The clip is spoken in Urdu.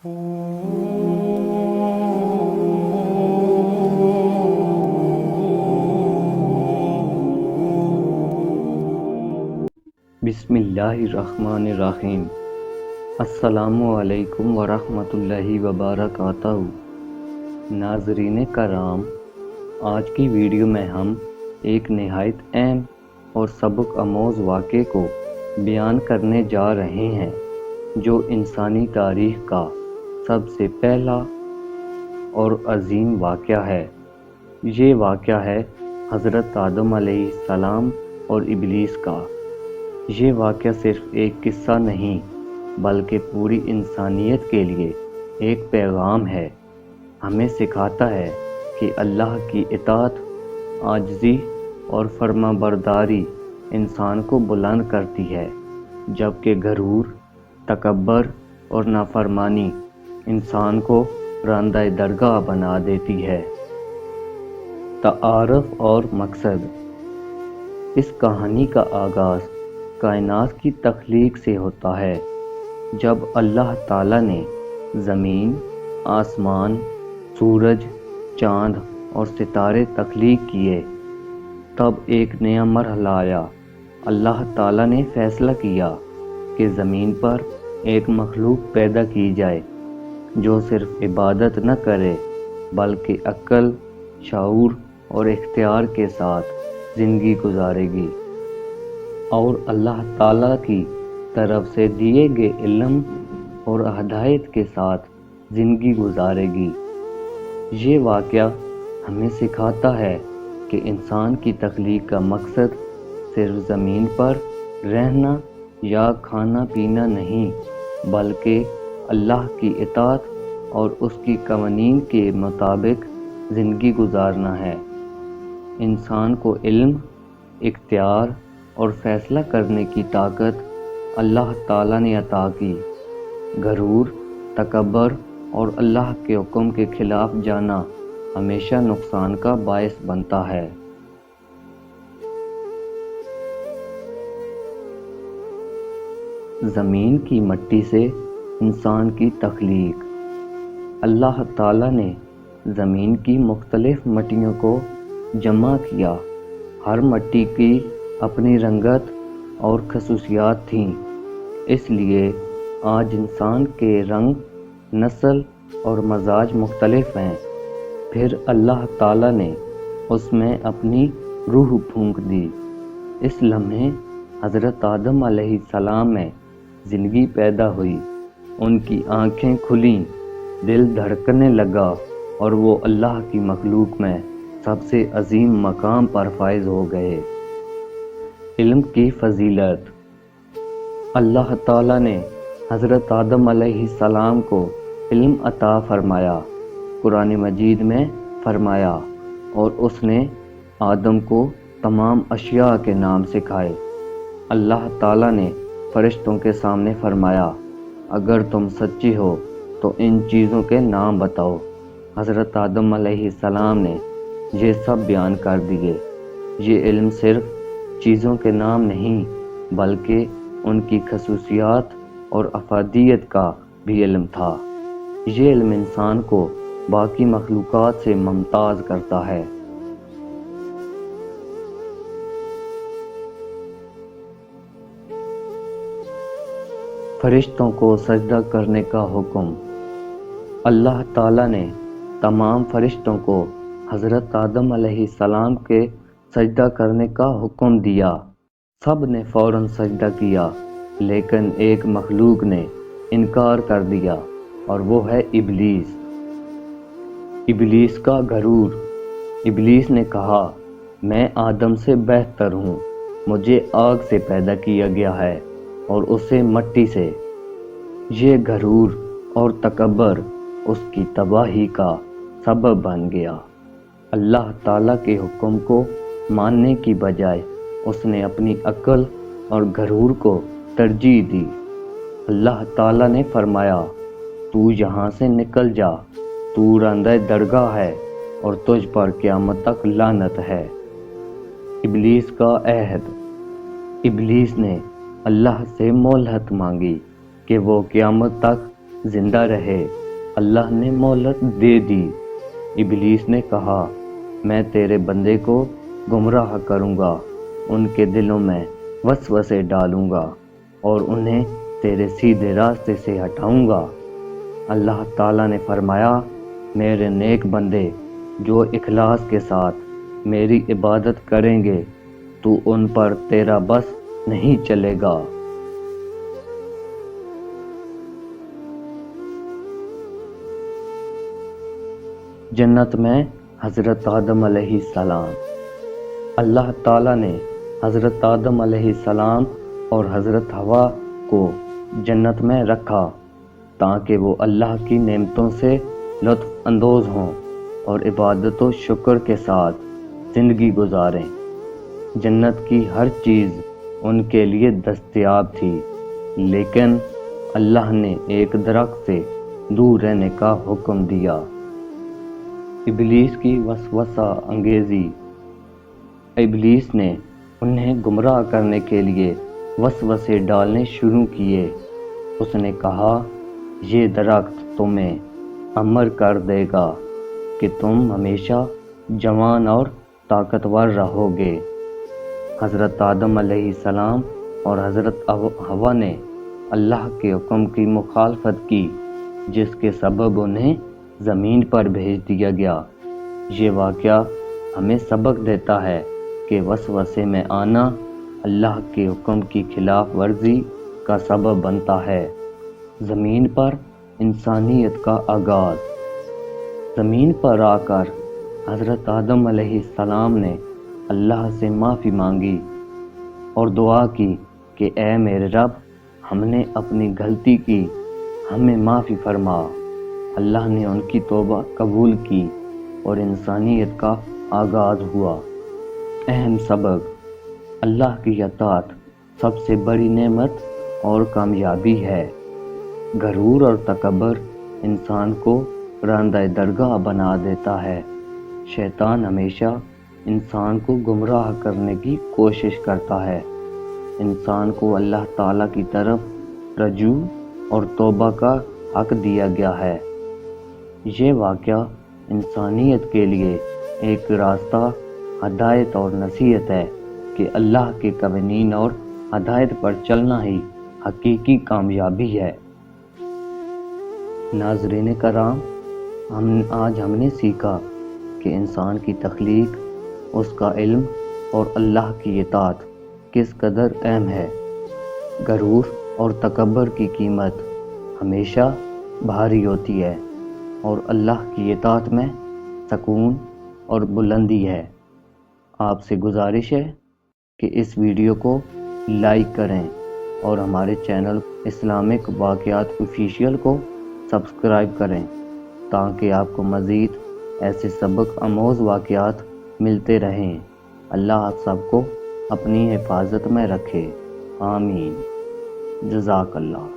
بسم اللہ الرحمن الرحیم۔ السلام علیکم ورحمۃ اللہ وبرکاتہ۔ ناظرین کرام، آج کی ویڈیو میں ہم ایک نہایت اہم اور سبق آموز واقعے کو بیان کرنے جا رہے ہیں جو انسانی تاریخ کا سب سے پہلا اور عظیم واقعہ ہے۔ یہ واقعہ ہے حضرت آدم علیہ السلام اور ابلیس کا۔ یہ واقعہ صرف ایک قصہ نہیں بلکہ پوری انسانیت کے لیے ایک پیغام ہے۔ ہمیں سکھاتا ہے کہ اللہ کی اطاعت، عاجزی اور فرما برداری انسان کو بلند کرتی ہے، جبکہ غرور، تکبر اور نافرمانی انسان کو راندہ درگاہ بنا دیتی ہے۔ تعارف اور مقصد۔ اس کہانی کا آغاز کائنات کی تخلیق سے ہوتا ہے۔ جب اللہ تعالیٰ نے زمین، آسمان، سورج، چاند اور ستارے تخلیق کیے، تب ایک نیا مرحلہ آیا۔ اللہ تعالیٰ نے فیصلہ کیا کہ زمین پر ایک مخلوق پیدا کی جائے جو صرف عبادت نہ کرے بلکہ عقل، شعور اور اختیار کے ساتھ زندگی گزارے گی، اور اللہ تعالیٰ کی طرف سے دیے گئے علم اور ہدایت کے ساتھ زندگی گزارے گی۔ یہ واقعہ ہمیں سکھاتا ہے کہ انسان کی تخلیق کا مقصد صرف زمین پر رہنا یا کھانا پینا نہیں، بلکہ اللہ کی اطاعت اور اس کی قوانین کے مطابق زندگی گزارنا ہے۔ انسان کو علم، اختیار اور فیصلہ کرنے کی طاقت اللہ تعالیٰ نے عطا کی۔ غرور، تکبر اور اللہ کے حکم کے خلاف جانا ہمیشہ نقصان کا باعث بنتا ہے۔ زمین کی مٹی سے انسان کی تخلیق۔ اللہ تعالیٰ نے زمین کی مختلف مٹیوں کو جمع کیا۔ ہر مٹی کی اپنی رنگت اور خصوصیات تھیں، اس لیے آج انسان کے رنگ، نسل اور مزاج مختلف ہیں۔ پھر اللہ تعالیٰ نے اس میں اپنی روح پھونک دی۔ اس لمحے حضرت آدم علیہ السلام میں زندگی پیدا ہوئی۔ ان کی آنکھیں کھلیں، دل دھڑکنے لگا اور وہ اللہ کی مخلوق میں سب سے عظیم مقام پر فائز ہو گئے۔ علم کی فضیلت۔ اللہ تعالیٰ نے حضرت آدم علیہ السلام کو علم عطا فرمایا۔ قرآن مجید میں فرمایا، اور اس نے آدم کو تمام اشیاء کے نام سکھائے۔ اللہ تعالیٰ نے فرشتوں کے سامنے فرمایا، اگر تم سچے ہو تو ان چیزوں کے نام بتاؤ۔ حضرت آدم علیہ السلام نے یہ سب بیان کر دیے۔ یہ علم صرف چیزوں کے نام نہیں بلکہ ان کی خصوصیات اور افادیت کا بھی علم تھا۔ یہ علم انسان کو باقی مخلوقات سے ممتاز کرتا ہے۔ فرشتوں کو سجدہ کرنے کا حکم۔ اللہ تعالیٰ نے تمام فرشتوں کو حضرت آدم علیہ السلام کے سجدہ کرنے کا حکم دیا۔ سب نے فوراً سجدہ کیا، لیکن ایک مخلوق نے انکار کر دیا، اور وہ ہے ابلیس۔ ابلیس کا غرور۔ ابلیس نے کہا، میں آدم سے بہتر ہوں، مجھے آگ سے پیدا کیا گیا ہے اور اسے مٹی سے۔ یہ غرور اور تکبر اس کی تباہی کا سبب بن گیا۔ اللہ تعالیٰ کے حکم کو ماننے کی بجائے اس نے اپنی عقل اور غرور کو ترجیح دی۔ اللہ تعالیٰ نے فرمایا، تو یہاں سے نکل جا، تو راندہ درگاہ ہے اور تجھ پر قیامت تک لعنت ہے۔ ابلیس کا عہد۔ ابلیس نے اللہ سے مہلت مانگی کہ وہ قیامت تک زندہ رہے۔ اللہ نے مہلت دے دی۔ ابلیس نے کہا میں تیرے بندے کو گمراہ کروں گا، ان کے دلوں میں وسوسے ڈالوں گا اور انہیں تیرے سیدھے راستے سے ہٹاؤں گا۔ اللہ تعالیٰ نے فرمایا میرے نیک بندے جو اخلاص کے ساتھ میری عبادت کریں گے تو ان پر تیرا بس نہیں چلے گا۔ جنت میں حضرت آدم علیہ السلام۔ اللہ تعالیٰ نے حضرت آدم علیہ السلام اور حضرت حوا کو جنت میں رکھا تاکہ وہ اللہ کی نعمتوں سے لطف اندوز ہوں اور عبادت و شکر کے ساتھ زندگی گزاریں۔ جنت کی ہر چیز ان کے لیے دستیاب تھی، لیکن اللہ نے ایک درخت سے دور رہنے کا حکم دیا۔ ابلیس کی وسوسہ انگیزی۔ ابلیس نے انہیں گمراہ کرنے کے لیے وسوسے ڈالنے شروع کیے۔ اس نے کہا یہ درخت تمہیں امر کر دے گا کہ تم ہمیشہ جوان اور طاقتور رہو گے۔ حضرت آدم علیہ السلام اور حضرت حوا نے اللہ کے حکم کی مخالفت کی، جس کے سبب انہیں زمین پر بھیج دیا گیا۔ یہ واقعہ ہمیں سبق دیتا ہے کہ وسوسے میں آنا اللہ کے حکم کی خلاف ورزی کا سبب بنتا ہے۔ زمین پر انسانیت کا آغاز۔ زمین پر آ کر حضرت آدم علیہ السلام نے اللہ سے معافی مانگی اور دعا کی کہ اے میرے رب، ہم نے اپنی غلطی کی، ہمیں معافی فرما۔ اللہ نے ان کی توبہ قبول کی اور انسانیت کا آغاز ہوا۔ اہم سبق: اللہ کی اطاعت سب سے بڑی نعمت اور کامیابی ہے۔ غرور اور تکبر انسان کو راندہ درگاہ بنا دیتا ہے۔ شیطان ہمیشہ انسان کو گمراہ کرنے کی کوشش کرتا ہے۔ انسان کو اللہ تعالیٰ کی طرف رجوع اور توبہ کا حق دیا گیا ہے۔ یہ واقعہ انسانیت کے لیے ایک راستہ، ہدایت اور نصیحت ہے کہ اللہ کے قوانین اور ہدایت پر چلنا ہی حقیقی کامیابی ہے۔ ناظرین کرام، آج ہم نے سیکھا کہ انسان کی تخلیق، اس کا علم اور اللہ کی اطاعت کس قدر اہم ہے۔ غرور اور تکبر کی قیمت ہمیشہ بھاری ہوتی ہے اور اللہ کی اطاعت میں سکون اور بلندی ہے۔ آپ سے گزارش ہے کہ اس ویڈیو کو لائک کریں اور ہمارے چینل اسلامک واقعات آفیشیل کو سبسکرائب کریں تاکہ آپ کو مزید ایسے سبق آموز واقعات ملتے رہیں۔ اللہ آپ سب کو اپنی حفاظت میں رکھے، آمین۔ جزاک اللہ۔